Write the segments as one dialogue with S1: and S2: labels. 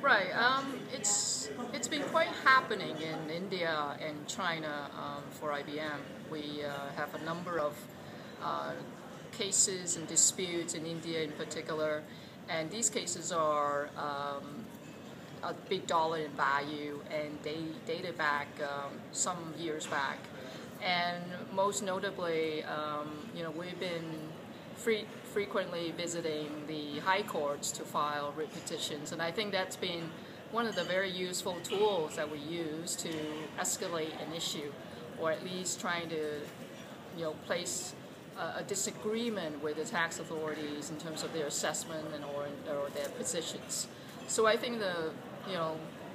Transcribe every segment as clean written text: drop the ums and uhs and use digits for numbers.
S1: Right. It's been quite happening in India and China for IBM. We have a number of uh, cases and disputes in India in particular, and these cases are a big dollar in value, and they dated back some years back. And most notably, we've been frequently visiting the high courts to file writ petitions, and I think that's been one of the very useful tools that we use to escalate an issue, or at least trying to, place a disagreement with the tax authorities in terms of their assessment or their positions. So I think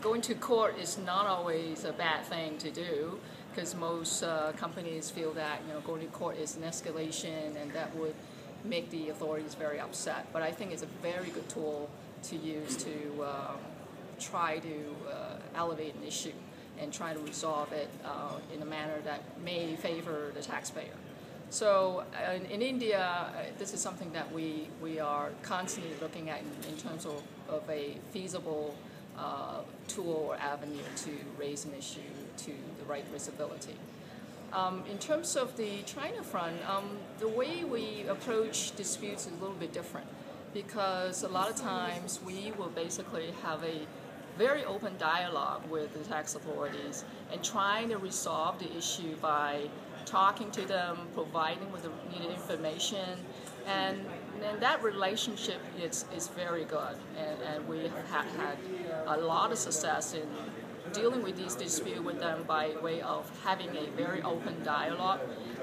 S1: going to court is not always a bad thing to do, because most companies feel that going to court is an escalation and that would make the authorities very upset. But I think it's a very good tool to use to try to elevate an issue and try to resolve it in a manner that may favor the taxpayer. So in India, this is something that we are constantly looking at in terms of a feasible tool or avenue to raise an issue to the right visibility. In terms of the China front, the way we approach disputes is a little bit different, because a lot of times we will basically have a very open dialogue with the tax authorities and trying to resolve the issue by talking to them, providing with the needed information, and that relationship is very good, and we have had a lot of success in dealing with these disputes with them by way of having a very open dialogue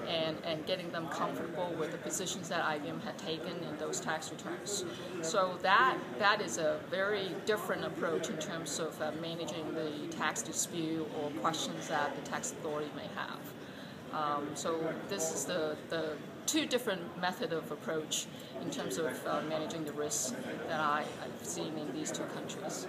S1: and getting them comfortable with the positions that IBM had taken in those tax returns. So that is a very different approach in terms of managing the tax dispute or questions that the tax authority may have. So this is the two different method of approach in terms of managing the risks that I've seen in these two countries.